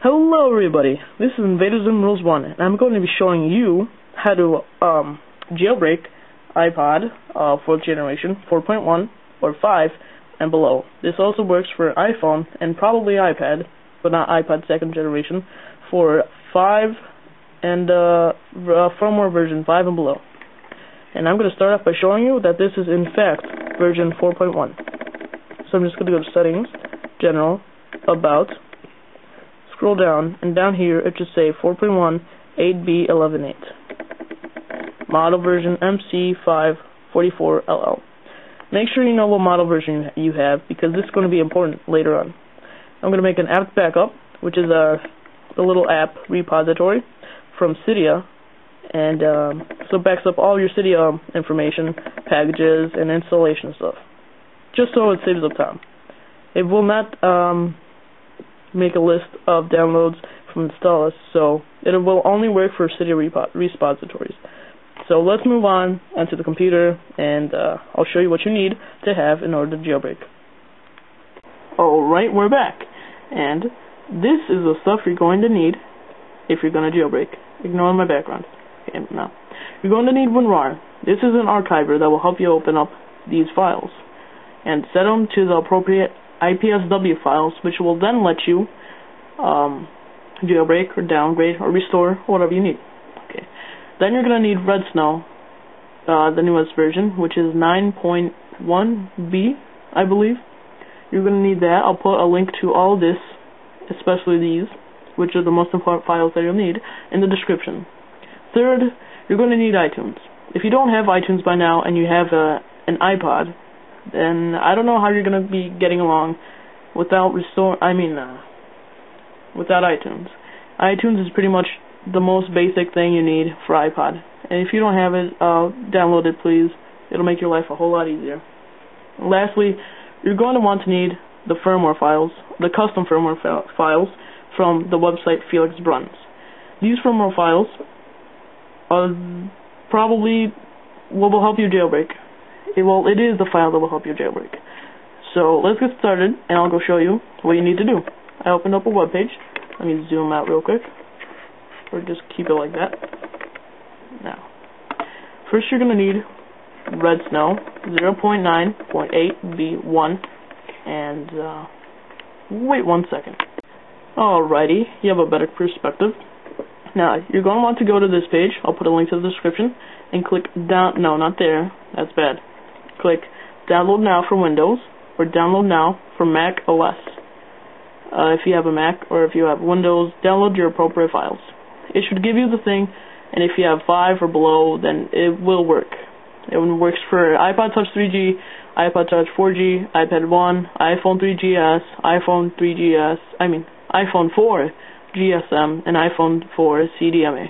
Hello everybody, this is Invaders and Rules 1, and I'm going to be showing you how to jailbreak iPod 4th generation, 4.1, or 5, and below. This also works for iPhone and probably iPad, but not iPod 2nd generation, for 5 and firmware version 5 and below. And I'm going to start off by showing you that this is in fact version 4.1. So I'm just going to go to Settings, General, About, scroll down, and down here it should say 4.1 8B118. Model version MC544LL. Make sure you know what model version you have, because this is going to be important later on. I'm going to make an app backup, which is the little app repository from Cydia, and so it backs up all your Cydia information, packages, and installation stuff, just so it saves up time. It will not make a list of downloads from installers, so it will only work for Cydia repositories. So let's move on onto the computer, and I'll show you what you need to have in order to jailbreak. Alright, we're back, and this is the stuff you're going to need if you're going to jailbreak. Ignore my background. Okay, now, you're going to need WinRAR. This is an archiver that will help you open up these files and set them to the appropriate IPSW files, which will then let you jailbreak or downgrade or restore whatever you need. Okay. Then you're going to need Red Snow, the newest version, which is 9.1b, I believe. You're going to need that. I'll put a link to all of this, especially these, which are the most important files that you'll need, in the description. Third, you're going to need iTunes. If you don't have iTunes by now and you have an iPod, then I don't know how you're going to be getting along without without iTunes. iTunes is pretty much the most basic thing you need for iPod. And if you don't have it, download it, please. It'll make your life a whole lot easier. Lastly, you're going to want to need the firmware files, the custom firmware files from the website Felix Bruns. These firmware files are probably what will help you jailbreak. It is the file that will help you jailbreak. So let's get started, and I'll go show you what you need to do. I opened up a web page. Let me zoom out real quick, or just keep it like that. Now, first you're going to need Red Snow 0.9.8b1, and wait 1 second. Alrighty, you have a better perspective. Now, you're going to want to go to this page. I'll put a link to the description, and click down. No, not there. That's bad. Click Download Now for Windows, or Download Now for Mac OS. If you have a Mac, or if you have Windows, download your appropriate files. It should give you the thing, and if you have 5 or below, then it will work. It works for iPod Touch 3G, iPod Touch 4G, iPad 1, iPhone 3GS, iPhone 4 GSM, and iPhone 4 CDMA.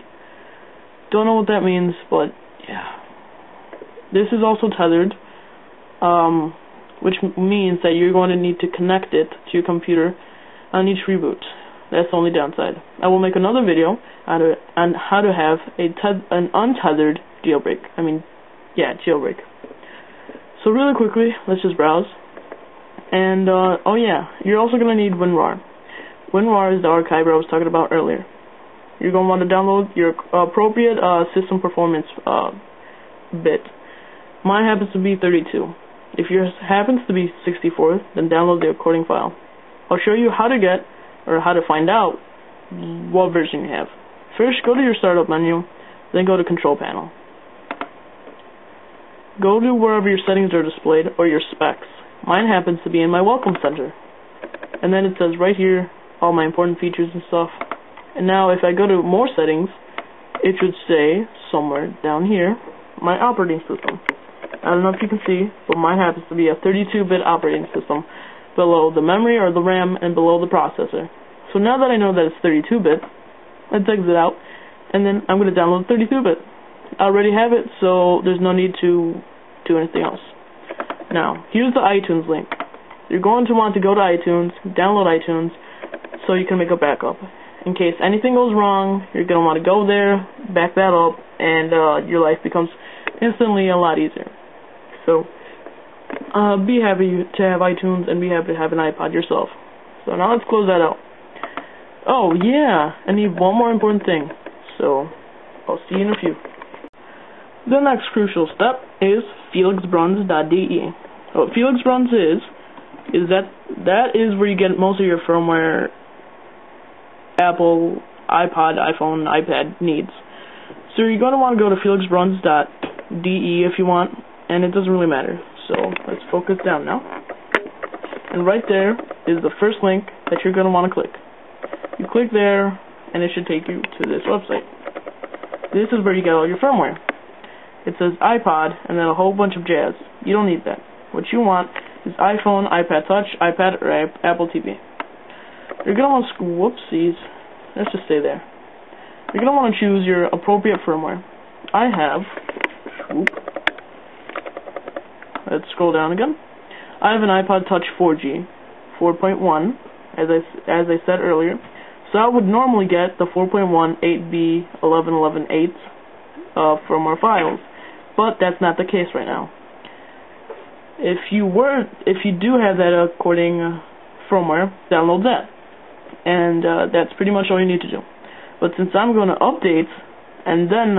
Don't know what that means, but yeah. This is also tethered, which means that you're going to need to connect it to your computer on each reboot. That's the only downside. I will make another video on how to have an untethered jailbreak. Jailbreak. So really quickly, let's just browse. And, oh yeah, you're also going to need WinRAR. WinRAR is the archiver I was talking about earlier. You're going to want to download your appropriate system performance bit. Mine happens to be 32. If yours happens to be 64, then download the recording file. I'll show you how to get, or how to find out, what version you have. First, go to your startup menu, then go to Control Panel. Go to wherever your settings are displayed, or your specs. Mine happens to be in my Welcome Center. And then it says right here, all my important features and stuff. And now if I go to More Settings, it should say, somewhere down here, my operating system. I don't know if you can see, but mine happens to be a 32-bit operating system, below the memory or the RAM and below the processor. So now that I know that it's 32-bit, let's exit out, and then I'm going to download 32-bit. I already have it, so there's no need to do anything else. Now, here's the iTunes link. You're going to want to go to iTunes, download iTunes, so you can make a backup. In case anything goes wrong, you're going to want to go there, back that up, and your life becomes instantly a lot easier. So, be happy to have iTunes and be happy to have an iPod yourself. So now let's close that out. Oh yeah, I need one more important thing, so I'll see you in a few. The next crucial step is felixbruns.de. What felixbruns is that is where you get most of your firmware Apple, iPod, iPhone, iPad needs. So you're going to want to go to felixbruns.de if you want, and it doesn't really matter. So let's focus down now. And right there is the first link that you're going to want to click. You click there, and it should take you to this website. This is where you get all your firmware. It says iPod, and then a whole bunch of jazz. You don't need that. What you want is iPhone, iPad Touch, iPad, or Apple TV. You're going to want to, whoopsies, let's just stay there. You're going to want to choose your appropriate firmware. I have, let's scroll down again. I have an iPod Touch 4G, 4.1, as I said earlier. So I would normally get the 4.1 8B 11.11.8 firmware files, but that's not the case right now. If you do have that according firmware, download that, and that's pretty much all you need to do. But since I'm going to update and then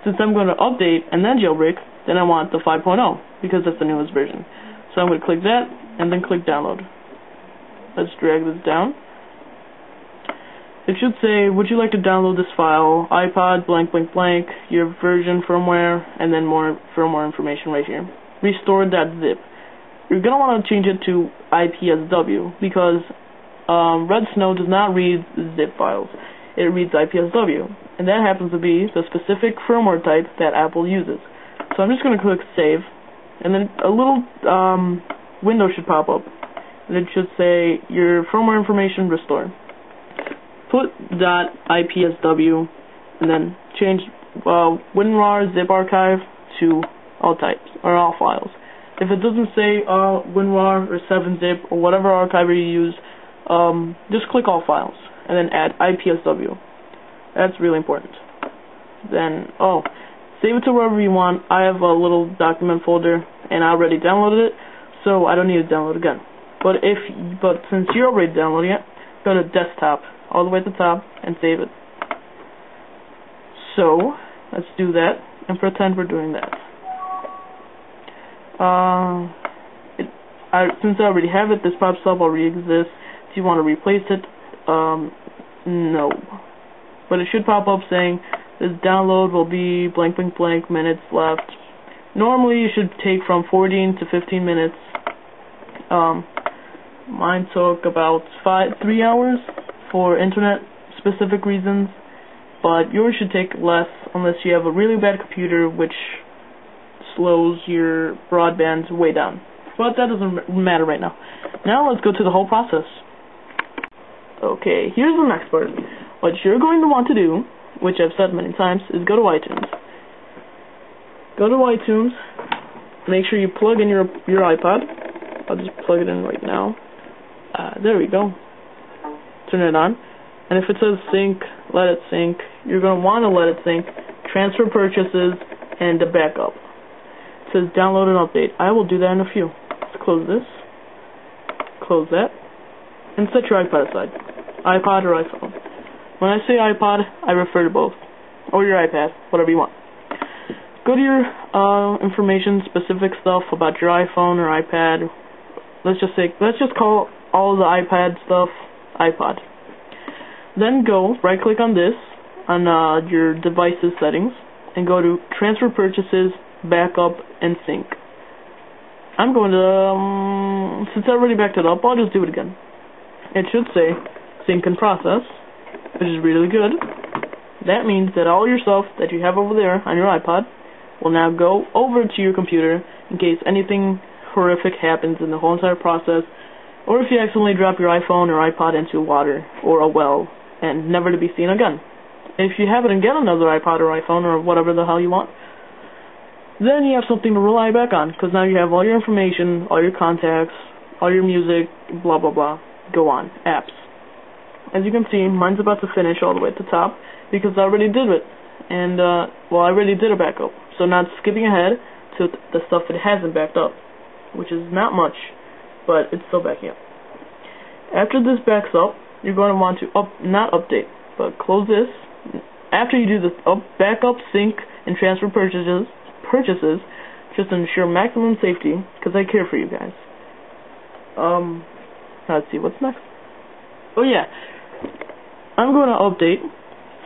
since I'm going to update and then jailbreak, then I want the 5.0 because that's the newest version. So I'm going to click that and then click download. Let's drag this down. It should say, would you like to download this file, iPod, blank, blank, blank, your version, firmware, and then more firmware information right here. Restored.zip. You're going to want to change it to IPSW because Red Snow does not read zip files. It reads IPSW, and that happens to be the specific firmware type that Apple uses. So I'm just going to click Save, and then a little window should pop up, and it should say your firmware information restored. Put .IPSW, and then change WinRAR zip archive to all types, or all files. If it doesn't say WinRAR or 7-zip or whatever archiver you use, just click all files, and then add IPSW. That's really important. Then, save it to wherever you want. I have a little document folder, and I already downloaded it, so I don't need to download again. But since you're already downloading it, go to desktop, all the way at the top, and save it. So, let's do that, and pretend we're doing that. Since I already have it, this pops up already exists. If you want to replace it, no. But it should pop up saying, this download will be blank, blank, blank, minutes left. Normally, it should take from 14 to 15 minutes. Mine took about 3 hours for internet-specific reasons, but yours should take less unless you have a really bad computer, which slows your broadband way down. But that doesn't matter right now. Now let's go to the whole process. Okay, here's the next part. What you're going to want to do, which I've said many times, is go to iTunes. Go to iTunes, make sure you plug in your iPod. I'll just plug it in right now. There we go. Turn it on. And if it says sync, let it sync. You're going to want to let it sync, transfer purchases, and the backup. It says download and update. I will do that in a few. Let's close this. Close that. And set your iPod aside. iPod or iPhone. When I say iPod, I refer to both. Or your iPad, whatever you want. Go to your information, specific stuff about your iPhone or iPad. Let's just call all the iPad stuff iPod. Then go right click on this on your device's settings and go to transfer purchases, backup, and sync. I'm going to since I already backed it up, I'll just do it again. It should say sync and process, which is really good. That means that all your stuff that you have over there on your iPod will now go over to your computer in case anything horrific happens in the whole entire process, or if you accidentally drop your iPhone or iPod into water or a well and never to be seen again. If you happen to get another iPod or iPhone or whatever the hell you want, then you have something to rely back on, because now you have all your information, all your contacts, all your music, blah blah blah. Go on. Apps. As you can see, mine's about to finish all the way at the top because I already did it. And, I already did a backup. So now it's skipping ahead to the stuff that hasn't backed up, which is not much, but it's still backing up. After this backs up, you're going to want to not update, but close this. After you do the backup, sync, and transfer purchases, just ensure maximum safety, because I care for you guys. Let's see, what's next? Oh yeah, I'm going to update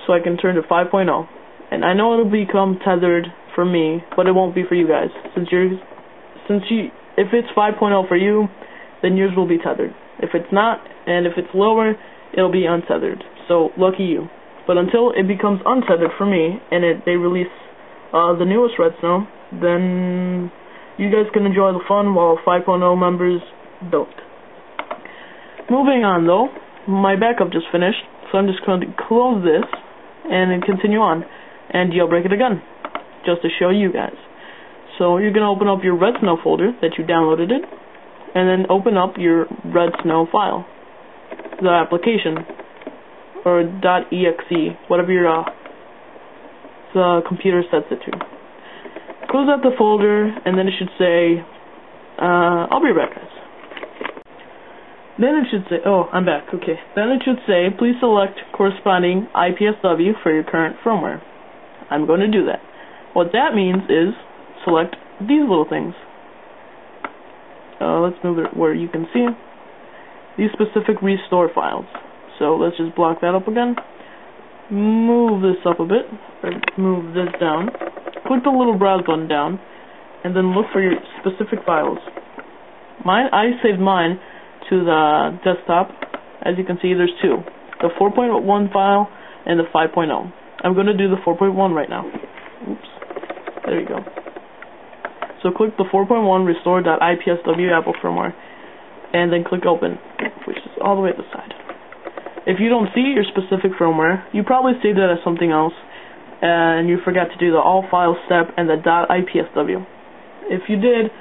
so I can turn to 5.0, and I know it'll become tethered for me, but it won't be for you guys. If it's 5.0 for you, then yours will be tethered. If it's not, and if it's lower, it'll be untethered. So lucky you. But until it becomes untethered for me, and they release the newest Redstone, then you guys can enjoy the fun while 5.0 members don't. Moving on though, my backup just finished, so I'm just going to close this and then continue on and jailbreak it again, just to show you guys. So you're going to open up your Redstone folder that you downloaded it, and then open up your Redstone file, the application, or .exe, whatever your the computer sets it to. Close out the folder, and then it should say, I'll be right back, guys. Then it should say, oh, I'm back, okay. Then it should say, please select corresponding IPSW for your current firmware. I'm going to do that. What that means is, select these little things. Let's move it where you can see these specific restore files. So let's just block that up again. Move this up a bit, or move this down. Click the little browse button down, and then look for your specific files. I saved mine to the desktop. As you can see, there's two. The 4.1 file and the 5.0. I'm going to do the 4.1 right now. Oops. There you go. So click the 4.1 restore.ipsw Apple firmware, and then click open, which is all the way at the side. If you don't see your specific firmware, you probably saved it as something else, and you forgot to do the all files step and the .ipsw. If you did,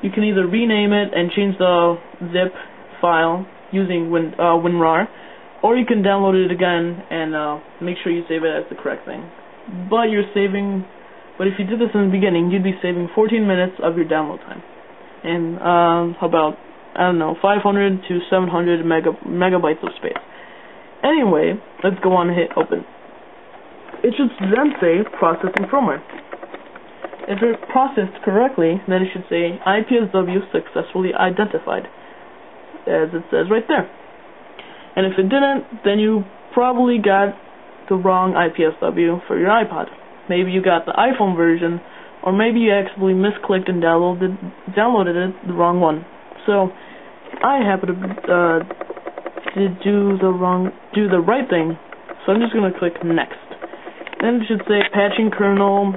you can either rename it and change the zip file using WinRAR, or you can download it again and make sure you save it as the correct thing. But if you did this in the beginning, you'd be saving 14 minutes of your download time, and about, I don't know, 500 to 700 megabytes of space. Anyway, let's go on and hit open. It should then say processing firmware. If it processed correctly, then it should say IPSW successfully identified, as it says right there. And if it didn't, then you probably got the wrong IPSW for your iPod. Maybe you got the iPhone version, or maybe you accidentally misclicked and downloaded it the wrong one. So I happen to do the right thing, so I'm just going to click next. Then it should say patching kernel,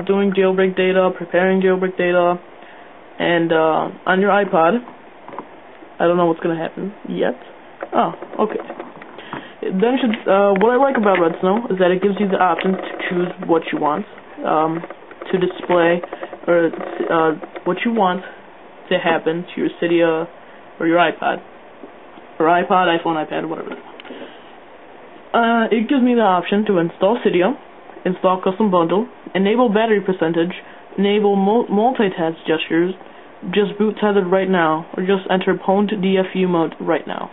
doing jailbreak data, preparing jailbreak data, and on your iPod, I don't know what's going to happen yet. Oh, okay. Then it should, what I like about Redstone is that it gives you the option to choose what you want to display, or what you want to happen to your Cydia or your iPod. Or iPod-iPhone-iPad, whatever. It gives me the option to install Cydia, install custom bundle, enable battery percentage, enable multitask gestures, just boot tethered right now, or just enter pwned DFU mode right now.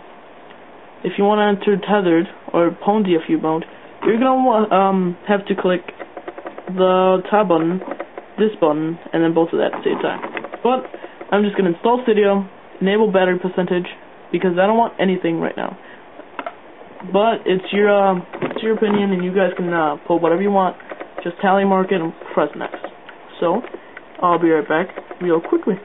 If you want to enter tethered or pwned DFU mode, you're going to have to click the tab button, this button, and then both of that at the same time. But I'm just going to install Cydia, enable battery percentage, because I don't want anything right now. But it's your opinion, and you guys can put whatever you want. Just tally mark it and press next. So I'll be right back real quickly.